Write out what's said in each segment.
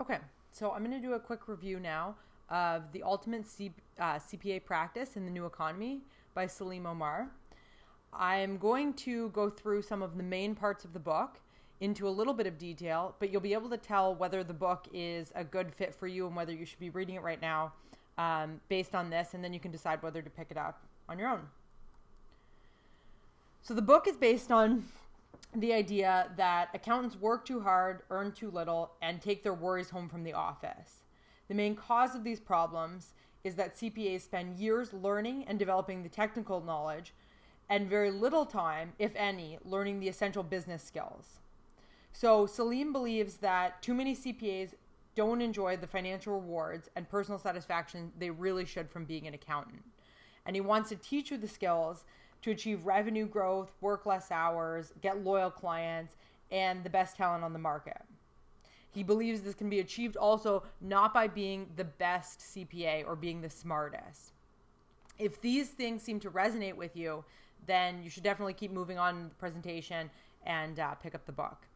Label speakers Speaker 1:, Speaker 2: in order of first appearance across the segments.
Speaker 1: Okay, so I'm going to do a quick review now of The Ultimate CPA Practice in the New Economy by Salim Omar. I'm going to go through some of the main parts of the book into a little bit of detail, but you'll be able to tell whether the book is a good fit for you and whether you should be reading it right now based on this, and then you can decide whether to pick it up on your own. So the book is based on the idea that accountants work too hard, earn too little, and take their worries home from the office. The main cause of these problems is that CPAs spend years learning and developing the technical knowledge and very little time, if any, learning the essential business skills. So Salim believes that too many CPAs don't enjoy the financial rewards and personal satisfaction they really should from being an accountant. And he wants to teach you the skills to achieve revenue growth, work less hours, get loyal clients, and the best talent on the market. He believes this can be achieved also not by being the best CPA or being the smartest. If these things seem to resonate with you, then you should definitely keep moving on in the presentation and pick up the book.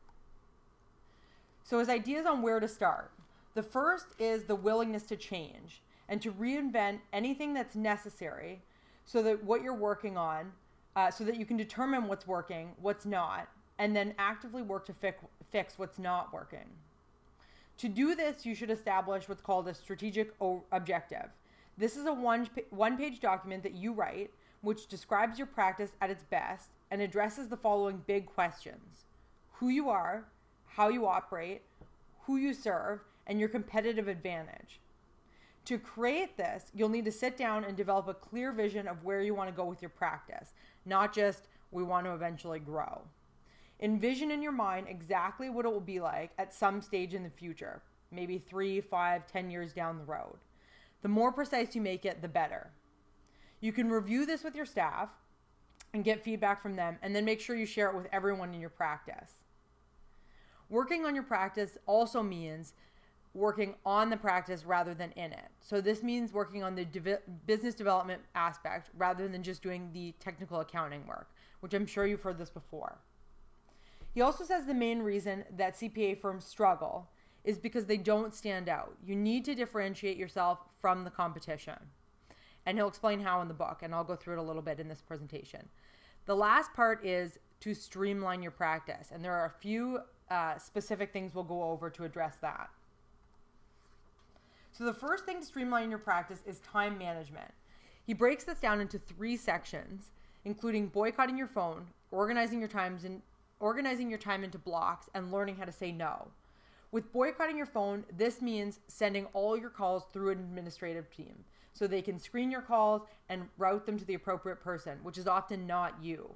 Speaker 1: So his ideas on where to start. The first is the willingness to change and to reinvent anything that's necessary so that what you're working on, so that you can determine what's working, what's not, and then actively work to fix what's not working. To do this, you should establish what's called a strategic objective. This is a one-page document that you write, which describes your practice at its best and addresses the following big questions: who you are, how you operate, who you serve, and your competitive advantage. To create this, you'll need to sit down and develop a clear vision of where you want to go with your practice, not just we want to eventually grow. Envision in your mind exactly what it will be like at some stage in the future, maybe 3, 5, 10 years down the road. The more precise you make it, the better. You can review this with your staff and get feedback from them, and then make sure you share it with everyone in your practice. Working on your practice also means working on the practice rather than in it. So this means working on the business development aspect rather than just doing the technical accounting work, which I'm sure you've heard this before. He also says the main reason that CPA firms struggle is because they don't stand out. You need to differentiate yourself from the competition. And he'll explain how in the book, and I'll go through it a little bit in this presentation. The last part is to streamline your practice, and there are a few specific things we'll go over to address that. So the first thing to streamline your practice is time management. He breaks this down into 3 sections, including boycotting your phone, organizing your time into blocks, and learning how to say no. With boycotting your phone, this means sending all your calls through an administrative team so they can screen your calls and route them to the appropriate person, which is often not you.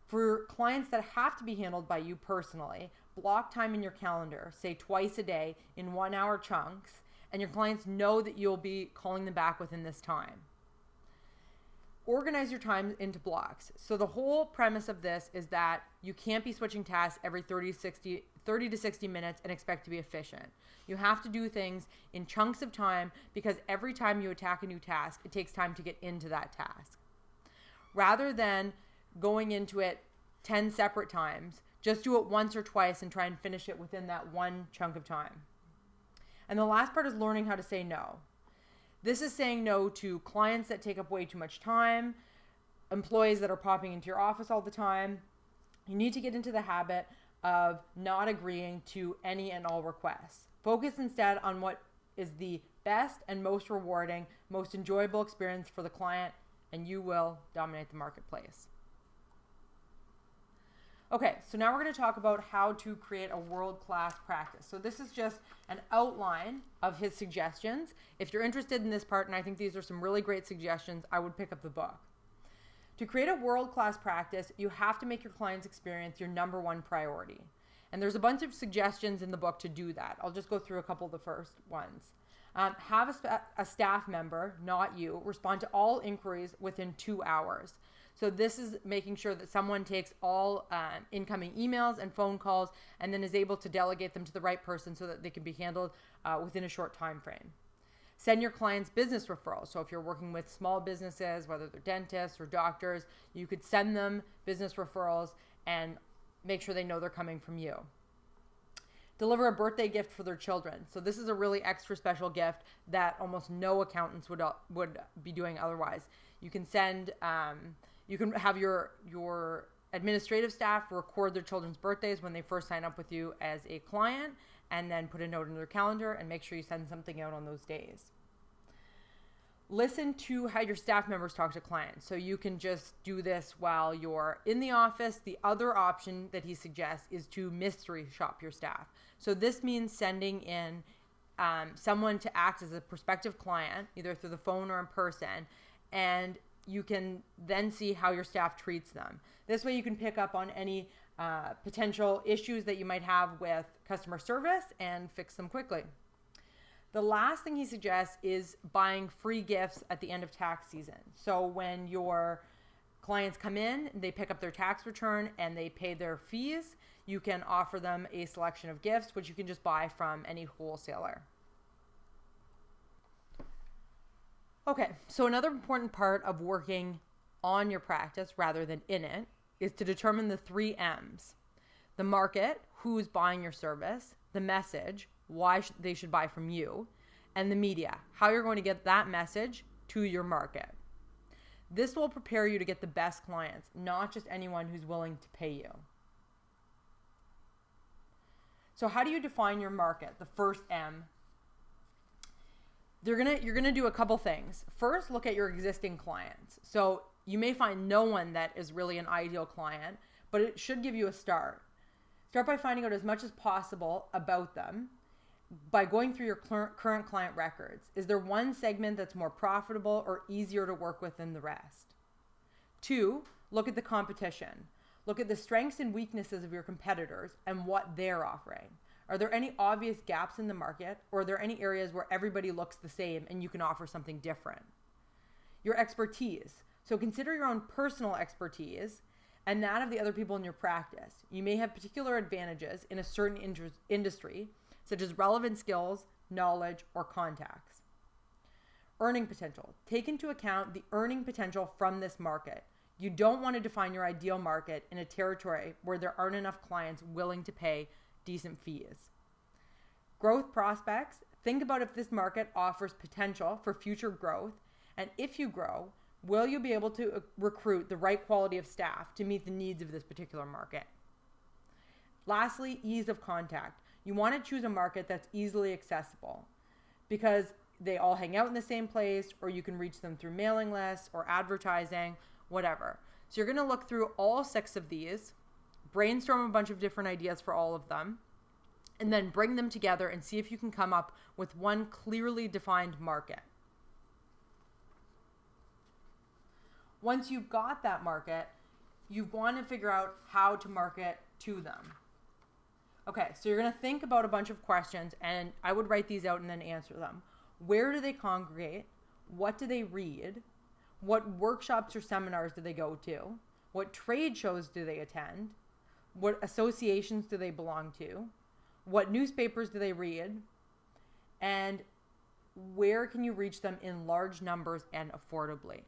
Speaker 1: For clients that have to be handled by you personally, block time in your calendar, say twice a day in 1-hour chunks, and your clients know that you'll be calling them back within this time. Organize your time into blocks. So the whole premise of this is that you can't be switching tasks every 30 to 60 minutes and expect to be efficient. You have to do things in chunks of time because every time you attack a new task, it takes time to get into that task. Rather than going into it 10 separate times, just do it once or twice and try and finish it within that one chunk of time. And the last part is learning how to say no. This is saying no to clients that take up way too much time, employees that are popping into your office all the time. You need to get into the habit of not agreeing to any and all requests. Focus instead on what is the best and most rewarding, most enjoyable experience for the client, and you will dominate the marketplace. Okay, so now we're going to talk about how to create a world-class practice. So this is just an outline of his suggestions. If you're interested in this part, and I think these are some really great suggestions, I would pick up the book. To create a world-class practice, you have to make your client's experience your number one priority. And there's a bunch of suggestions in the book to do that. I'll just go through a couple of the first ones. Have a staff member, not you, respond to all inquiries within 2 hours. So this is making sure that someone takes all incoming emails and phone calls and then is able to delegate them to the right person so that they can be handled within a short time frame. Send your clients business referrals. So if you're working with small businesses, whether they're dentists or doctors, you could send them business referrals and make sure they know they're coming from you. Deliver a birthday gift for their children. So this is a really extra special gift that almost no accountants would be doing otherwise. You can send, you can have your administrative staff record their children's birthdays when they first sign up with you as a client, and then put a note in their calendar and make sure you send something out on those days. Listen to how your staff members talk to clients. So you can just do this while you're in the office. The other option that he suggests is to mystery shop your staff. So this means sending in someone to act as a prospective client, either through the phone or in person, and you can then see how your staff treats them. This way you can pick up on any potential issues that you might have with customer service and fix them quickly. The last thing he suggests is buying free gifts at the end of tax season. So when your clients come in, they pick up their tax return and they pay their fees, you can offer them a selection of gifts, which you can just buy from any wholesaler. Okay, so another important part of working on your practice rather than in it is to determine the 3 M's. The market, who's buying your service, the message, why they should buy from you, and the media, how you're going to get that message to your market. This will prepare you to get the best clients, not just anyone who's willing to pay you. So how do you define your market? The first M. You're gonna do a couple things. First, look at your existing clients. So you may find no one that is really an ideal client, but it should give you a start. Start by finding out as much as possible about them by going through your current client records. Is there one segment that's more profitable or easier to work with than the rest? 2, look at the competition. Look at the strengths and weaknesses of your competitors and what they're offering. Are there any obvious gaps in the market, or are there any areas where everybody looks the same and you can offer something different? Your expertise. So consider your own personal expertise and that of the other people in your practice. You may have particular advantages in a certain industry, such as relevant skills, knowledge, or contacts. Earning potential. Take into account the earning potential from this market. You don't want to define your ideal market in a territory where there aren't enough clients willing to pay decent fees. Growth prospects. Think about if this market offers potential for future growth, and if you grow, will you be able to recruit the right quality of staff to meet the needs of this particular market? Lastly, ease of contact. You want to choose a market that's easily accessible because they all hang out in the same place, or you can reach them through mailing lists or advertising, whatever. So you're going to look through all 6 of these, brainstorm a bunch of different ideas for all of them, and then bring them together and see if you can come up with one clearly defined market. Once you've got that market, you want to figure out how to market to them. Okay, so you're going to think about a bunch of questions, and I would write these out and then answer them. Where do they congregate? What do they read? What workshops or seminars do they go to? What trade shows do they attend? What associations do they belong to? What newspapers do they read? And where can you reach them in large numbers and affordably?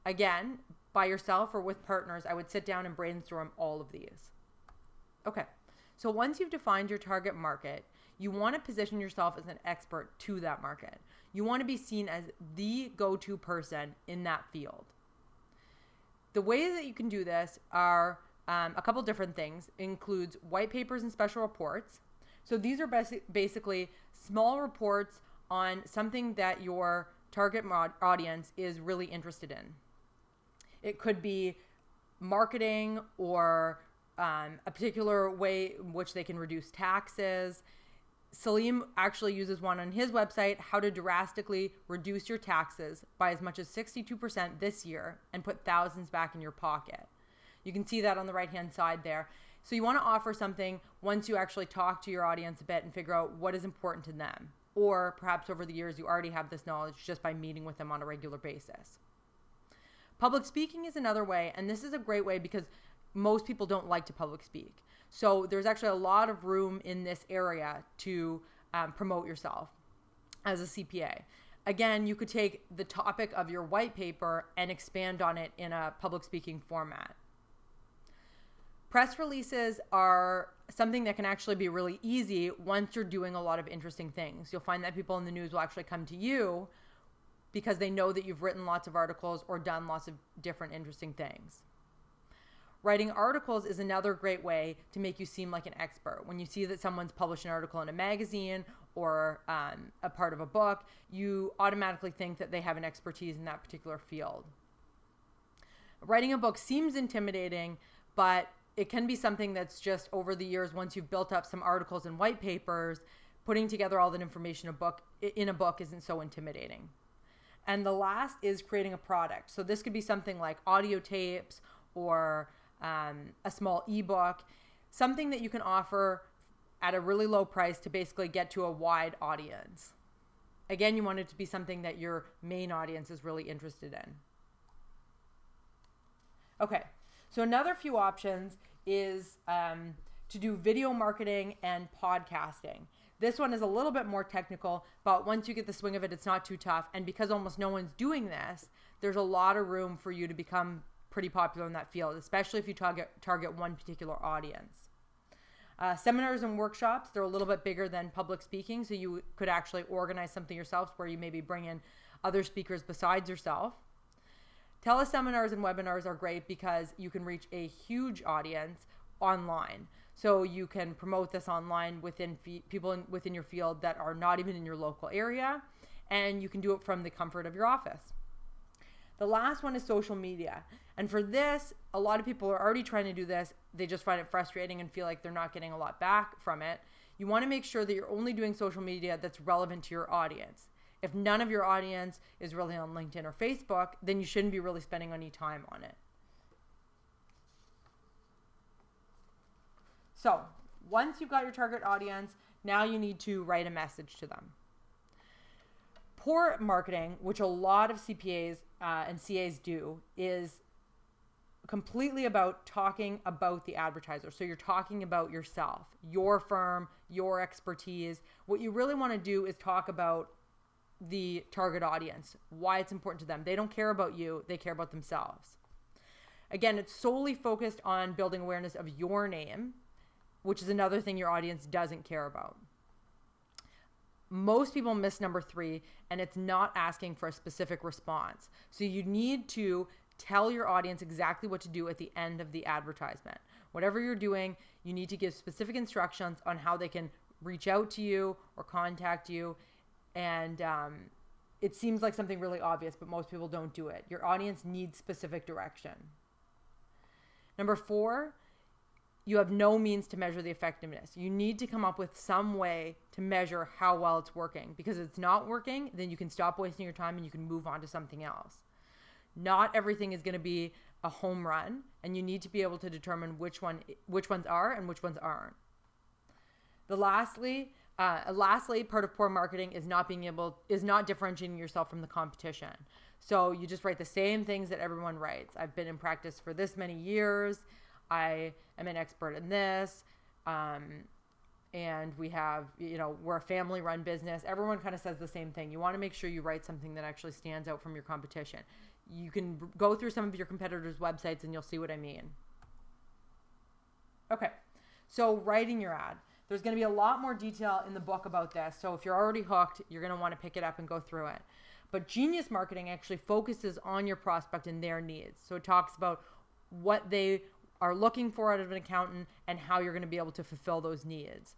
Speaker 1: Again, by yourself or with partners, I would sit down and brainstorm all of these. Okay. So once you've defined your target market, you want to position yourself as an expert to that market. You want to be seen as the go-to person in that field. The ways that you can do this are a couple different things. It includes white papers and special reports. So these are basically small reports on something that your target audience is really interested in. It could be marketing or a particular way in which they can reduce taxes. Salim actually uses one on his website, how to drastically reduce your taxes by as much as 62% this year and put thousands back in your pocket. You can see that on the right-hand side there. So you want to offer something once you actually talk to your audience a bit and figure out what is important to them. Or perhaps over the years, you already have this knowledge just by meeting with them on a regular basis. Public speaking is another way, and this is a great way because most people don't like to public speak. So there's actually a lot of room in this area to promote yourself as a CPA. Again, you could take the topic of your white paper and expand on it in a public speaking format. Press releases are something that can actually be really easy once you're doing a lot of interesting things. You'll find that people in the news will actually come to you because they know that you've written lots of articles or done lots of different interesting things. Writing articles is another great way to make you seem like an expert. When you see that someone's published an article in a magazine or a part of a book, you automatically think that they have an expertise in that particular field. Writing a book seems intimidating, but it can be something that's just over the years, once you've built up some articles and white papers, putting together all that information in a book isn't so intimidating. And the last is creating a product. So this could be something like audio tapes or a small ebook, something that you can offer at a really low price to basically get to a wide audience. Again, you want it to be something that your main audience is really interested in. Okay, so another few options is to do video marketing and podcasting. This one is a little bit more technical, but once you get the swing of it, it's not too tough. And because almost no one's doing this, there's a lot of room for you to become pretty popular in that field, especially if you target one particular audience. Seminars and workshops, they're a little bit bigger than public speaking, so you could actually organize something yourself where you maybe bring in other speakers besides yourself. Teleseminars and webinars are great because you can reach a huge audience online. So you can promote this online within people within your field that are not even in your local area, and you can do it from the comfort of your office. The last one is social media. And for this, a lot of people are already trying to do this. They just find it frustrating and feel like they're not getting a lot back from it. You want to make sure that you're only doing social media that's relevant to your audience. If none of your audience is really on LinkedIn or Facebook, then you shouldn't be really spending any time on it. So once you've got your target audience, now you need to write a message to them. Poor marketing, which a lot of CPAs and CAs do, is completely about talking about the advertiser. So you're talking about yourself, your firm, your expertise. What you really want to do is talk about the target audience, why it's important to them. They don't care about you, they care about themselves. Again, it's solely focused on building awareness of your name, which is another thing your audience doesn't care about. Most people miss number 3, and it's not asking for a specific response. So you need to tell your audience exactly what to do at the end of the advertisement. Whatever you're doing, you need to give specific instructions on how they can reach out to you or contact you. And it seems like something really obvious, but most people don't do it. Your audience needs specific direction. Number 4, you have no means to measure the effectiveness. You need to come up with some way to measure how well it's working, because if it's not working, then you can stop wasting your time and you can move on to something else. Not everything is going to be a home run, and you need to be able to determine which ones are and which ones aren't. Lastly, part of poor marketing is not differentiating yourself from the competition. So you just write the same things that everyone writes. I've been in practice for this many years. I am an expert in this. And we have, we're a family run business. Everyone kind of says the same thing. You want to make sure you write something that actually stands out from your competition. You can go through some of your competitors' websites and you'll see what I mean. Okay, so writing your ad. There's going to be a lot more detail in the book about this. So if you're already hooked, you're going to want to pick it up and go through it. But Genius Marketing actually focuses on your prospect and their needs. So it talks about what they are looking for out of an accountant and how you're going to be able to fulfill those needs.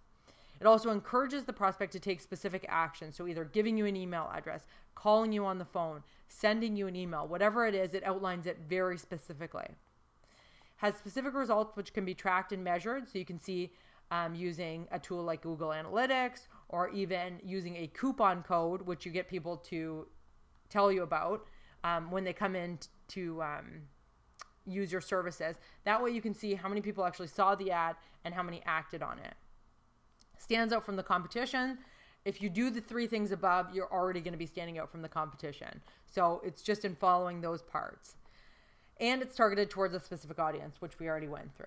Speaker 1: It also encourages the prospect to take specific action. So either giving you an email address, calling you on the phone, sending you an email, whatever it is, it outlines it very specifically. Has specific results which can be tracked and measured. So you can see using a tool like Google Analytics, or even using a coupon code, which you get people to tell you about when they come in to use your services. That way you can see how many people actually saw the ad and how many acted on it. Stands out from the competition. If you do the 3 things above, you're already going to be standing out from the competition. So it's just in following those parts. And it's targeted towards a specific audience, which we already went through.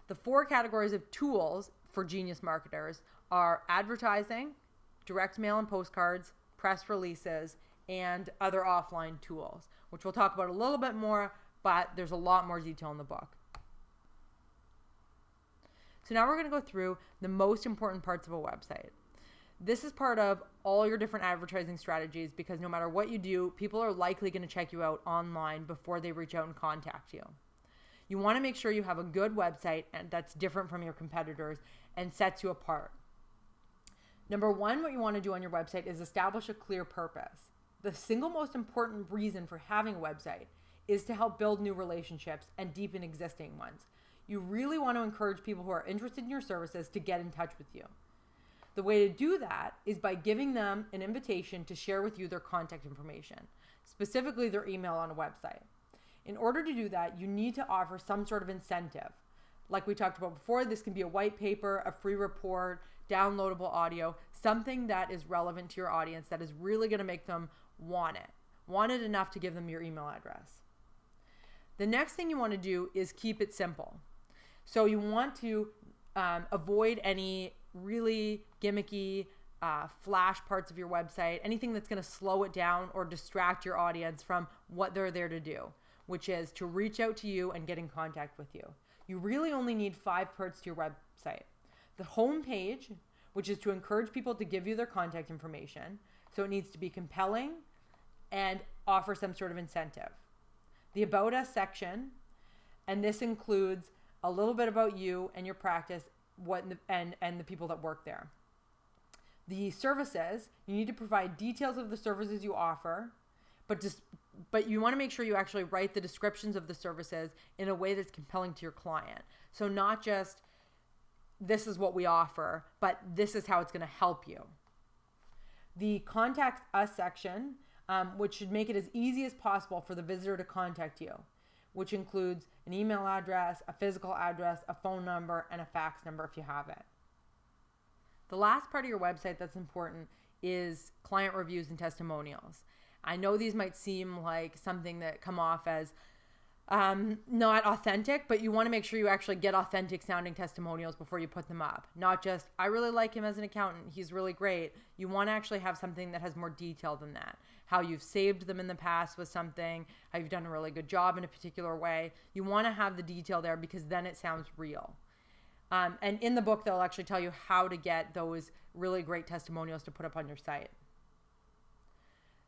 Speaker 1: The 4 categories of tools for genius marketers are advertising, direct mail and postcards, press releases, and other offline tools, which we'll talk about a little bit more, but there's a lot more detail in the book. So now we're going to go through the most important parts of a website. This is part of all your different advertising strategies because no matter what you do, people are likely going to check you out online before they reach out and contact you. You want to make sure you have a good website and that's different from your competitors and sets you apart. Number one, what you want to do on your website is establish a clear purpose. The single most important reason for having a website is to help build new relationships and deepen existing ones. You really want to encourage people who are interested in your services to get in touch with you. The way to do that is by giving them an invitation to share with you their contact information, specifically their email on a website. In order to do that, you need to offer some sort of incentive. Like we talked about before, this can be a white paper, a free report, downloadable audio, something that is relevant to your audience that is really going to make them want it enough to give them your email address. The next thing you want to do is keep it simple. So you want to avoid any really gimmicky flash parts of your website, anything that's going to slow it down or distract your audience from what they're there to do, which is to reach out to you and get in contact with you. You really only need 5 parts to your website. The home page, which is to encourage people to give you their contact information. So it needs to be compelling and offer some sort of incentive. The About Us section, and this includes a little bit about you and your practice, and the people that work there. The services, you need to provide details of the services you offer, but you want to make sure you actually write the descriptions of the services in a way that's compelling to your client. So not just, this is what we offer, but this is how it's going to help you. The Contact Us section, which should make it as easy as possible for the visitor to contact you, which includes an email address, a physical address, a phone number, and a fax number if you have it. The last part of your website that's important is client reviews and testimonials. I know these might seem like something that come off as not authentic, but you want to make sure you actually get authentic sounding testimonials before you put them up. Not just, I really like him as an accountant, he's really great. You want to actually have something that has more detail than that. How you've saved them in the past with something, how you've done a really good job in a particular way. You want to have the detail there because then it sounds real. And in the book, they'll actually tell you how to get those really great testimonials to put up on your site.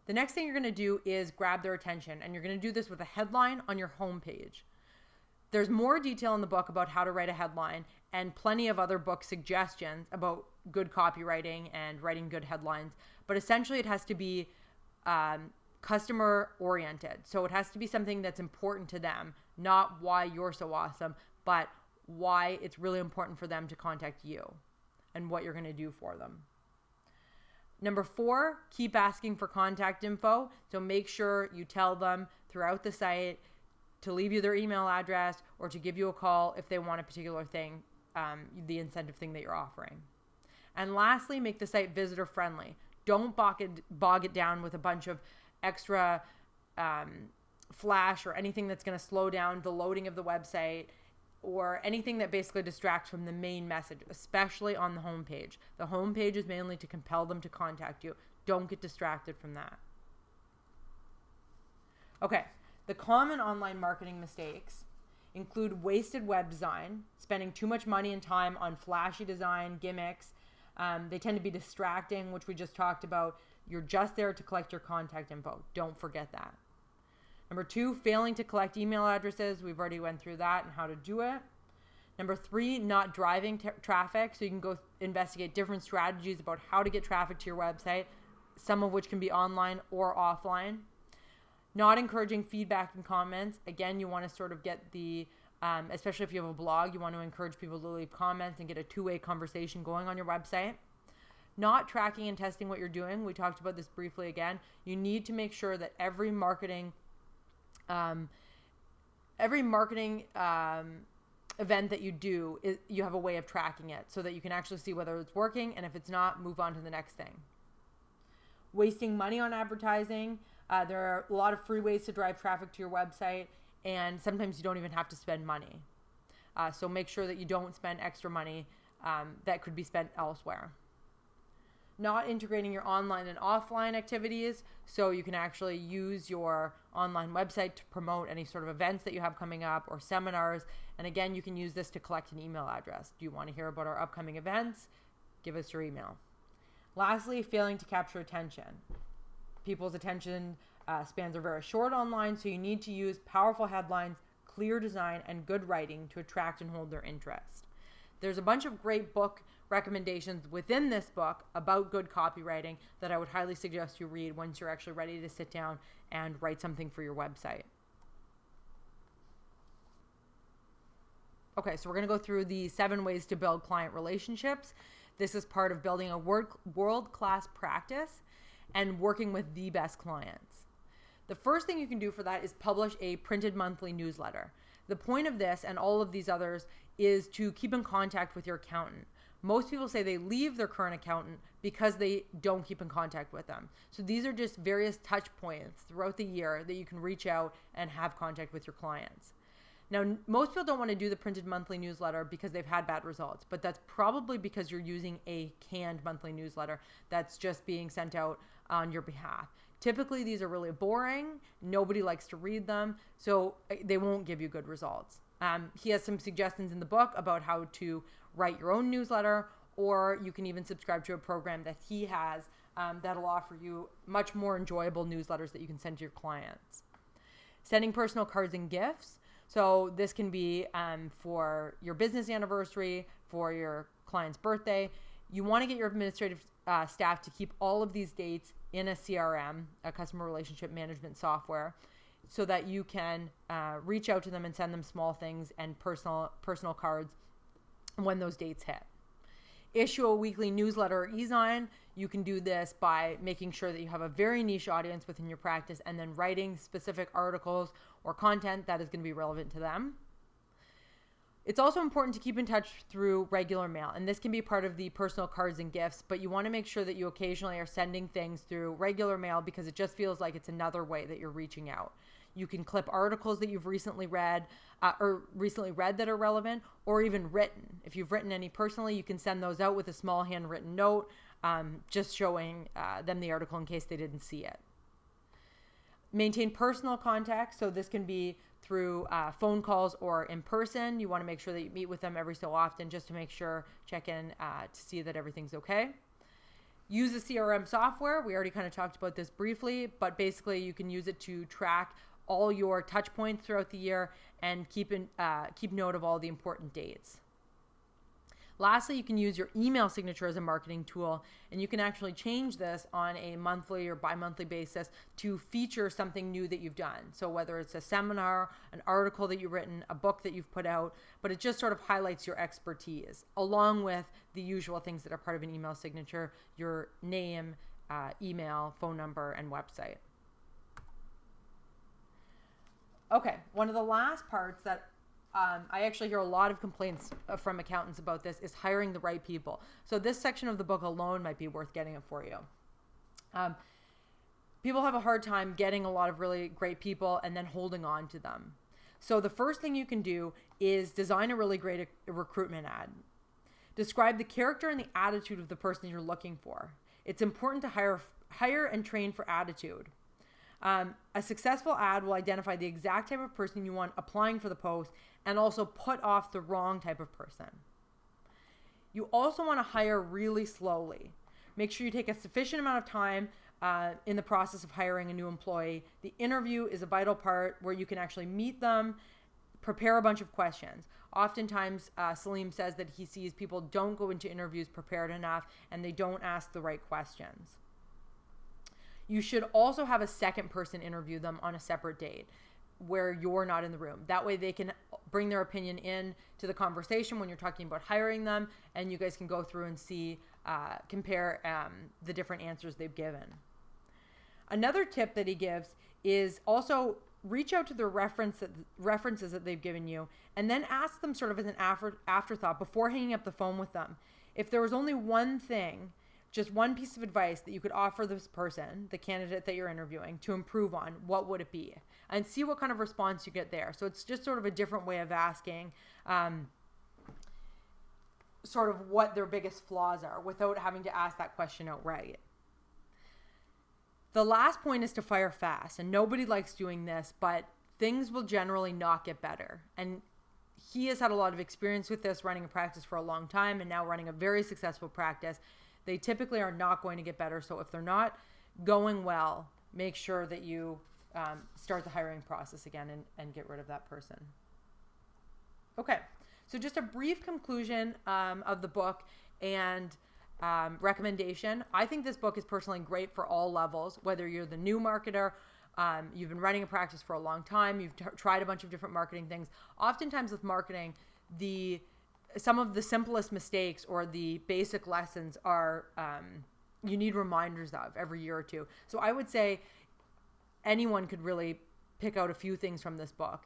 Speaker 1: The next thing you're going to do is grab their attention, and you're going to do this with a headline on your homepage. There's more detail in the book about how to write a headline and plenty of other book suggestions about good copywriting and writing good headlines, but essentially it has to be customer oriented. So it has to be something that's important to them, not why you're so awesome, but why it's really important for them to contact you and what you're going to do for them. Number 4, keep asking for contact info. So make sure you tell them throughout the site to leave you their email address or to give you a call if they want a particular thing, the incentive thing that you're offering. And lastly, make the site visitor friendly. Don't bog it down with a bunch of extra flash or anything that's going to slow down the loading of the website or anything that basically distracts from the main message, especially on the homepage. The homepage is mainly to compel them to contact you. Don't get distracted from that. Okay, the common online marketing mistakes include wasted web design, spending too much money and time on flashy design, gimmicks. They tend to be distracting, which we just talked about. You're just there to collect your contact info. Don't forget that. Number 2, failing to collect email addresses. We've already went through that and how to do it. Number 3, not driving traffic. So you can go investigate different strategies about how to get traffic to your website, some of which can be online or offline. Not encouraging feedback and comments. Again, you want to sort of get the, especially if you have a blog, you want to encourage people to leave comments and get a two-way conversation going on your website. Not tracking and testing what you're doing. We talked about this briefly again. You need to make sure that every marketing event that you do, you have a way of tracking it so that you can actually see whether it's working, and if it's not, move on to the next thing. Wasting money on advertising. There are a lot of free ways to drive traffic to your website, and sometimes you don't even have to spend money. So make sure that you don't spend extra money that could be spent elsewhere. not integrating your online and offline activities, so you can actually use your online website to promote any sort of events that you have coming up or seminars. And again, you can use this to collect an email address. Do you want to hear about our upcoming events? Give us your email. Lastly, failing to capture attention. People's attention spans are very short online, so you need to use powerful headlines, clear design, and good writing to attract and hold their interest. There's a bunch of great book recommendations within this book about good copywriting that I would highly suggest you read once you're actually ready to sit down and write something for your website. Okay, so we're going to go through the 7 ways to build client relationships. This is part of building a world-class practice and working with the best clients. The first thing you can do for that is publish a printed monthly newsletter. The point of this and all of these others is to keep in contact with your accountant. Most people say they leave their current accountant because they don't keep in contact with them. So these are just various touch points throughout the year that you can reach out and have contact with your clients. Now, most people don't want to do the printed monthly newsletter because they've had bad results, but that's probably because you're using a canned monthly newsletter that's just being sent out on your behalf. Typically, these are really boring. Nobody likes to read them, so they won't give you good results. He has some suggestions in the book about how to write your own newsletter, or you can even subscribe to a program that he has that'll offer you much more enjoyable newsletters that you can send to your clients. Sending personal cards and gifts. So this can be for your business anniversary, for your client's birthday. You want to get your administrative staff to keep all of these dates in a CRM, a customer relationship management software, so that you can reach out to them and send them small things and personal cards when those dates hit. Issue a weekly newsletter or e-zine. You can do this by making sure that you have a very niche audience within your practice and then writing specific articles or content that is going to be relevant to them. It's also important to keep in touch through regular mail, and this can be part of the personal cards and gifts, but you want to make sure that you occasionally are sending things through regular mail because it just feels like it's another way that you're reaching out. You can clip articles that you've recently read that are relevant, or even written. If you've written any personally, you can send those out with a small handwritten note, just showing them the article in case they didn't see it. Maintain personal contact. So this can be through phone calls or in person. You want to make sure that you meet with them every so often just to make sure, check in to see that everything's okay. Use a CRM software. We already kind of talked about this briefly, but basically you can use it to track all your touch points throughout the year and keep note of all the important dates. Lastly, you can use your email signature as a marketing tool, and you can actually change this on a monthly or bi-monthly basis to feature something new that you've done. So whether it's a seminar, an article that you've written, a book that you've put out, but it just sort of highlights your expertise along with the usual things that are part of an email signature, your name, email, phone number, and website. Okay, one of the last parts that I actually hear a lot of complaints from accountants about this is hiring the right people. So this section of the book alone might be worth getting it for you. People have a hard time getting a lot of really great people and then holding on to them. So the first thing you can do is design a really great recruitment ad. Describe the character and the attitude of the person you're looking for. It's important to hire and train for attitude. A successful ad will identify the exact type of person you want applying for the post and also put off the wrong type of person. You also want to hire really slowly. Make sure you take a sufficient amount of time in the process of hiring a new employee. The interview is a vital part where you can actually meet them, prepare a bunch of questions. Oftentimes, Salim says that he sees people don't go into interviews prepared enough and they don't ask the right questions. You should also have a second person interview them on a separate date where you're not in the room. That way they can bring their opinion in to the conversation when you're talking about hiring them, and you guys can go through and see, compare the different answers they've given. Another tip that he gives is also reach out to the references that they've given you and then ask them sort of as an afterthought before hanging up the phone with them. If there was only one thing, just one piece of advice that you could offer this person, the candidate that you're interviewing, to improve on, what would it be? And see what kind of response you get there. So it's just sort of a different way of asking. sort of what their biggest flaws are without having to ask that question outright. The last point is to fire fast, and nobody likes doing this, but things will generally not get better. And he has had a lot of experience with this, running a practice for a long time and now running a very successful practice. They typically are not going to get better. So if they're not going well, make sure that you start the hiring process again and get rid of that person. Okay, so just a brief conclusion of the book and recommendation. I think this book is personally great for all levels, whether you're the new marketer, you've been running a practice for a long time, you've tried a bunch of different marketing things. Oftentimes with marketing, some of the simplest mistakes or the basic lessons are you need reminders of every year or two. So I would say anyone could really pick out a few things from this book.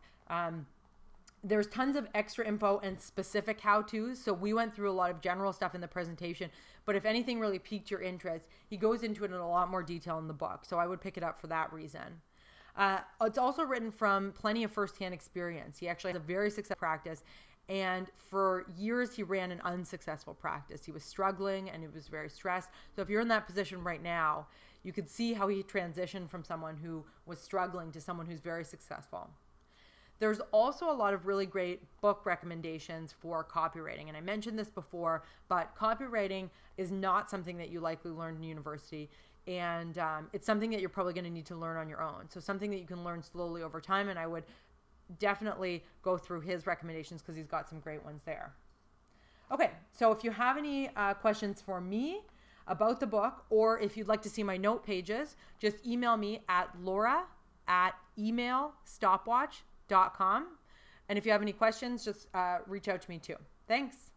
Speaker 1: There's tons of extra info and specific how-tos. So we went through a lot of general stuff in the presentation, but if anything really piqued your interest, he goes into it in a lot more detail in the book. So I would pick it up for that reason. It's also written from plenty of firsthand experience. He actually has a very successful practice, and for years he ran an unsuccessful practice. He was struggling and he was very stressed. So if you're in that position right now, you could see how he transitioned from someone who was struggling to someone who's very successful. There's also a lot of really great book recommendations for copywriting. And I mentioned this before, but copywriting is not something that you likely learned in university. And it's something that you're probably going to need to learn on your own. So something that you can learn slowly over time. And I would definitely go through his recommendations because he's got some great ones there. Okay, so if you have any questions for me about the book, or if you'd like to see my note pages, just email me at laura@emailstopwatch.com. And if you have any questions, just reach out to me too. Thanks.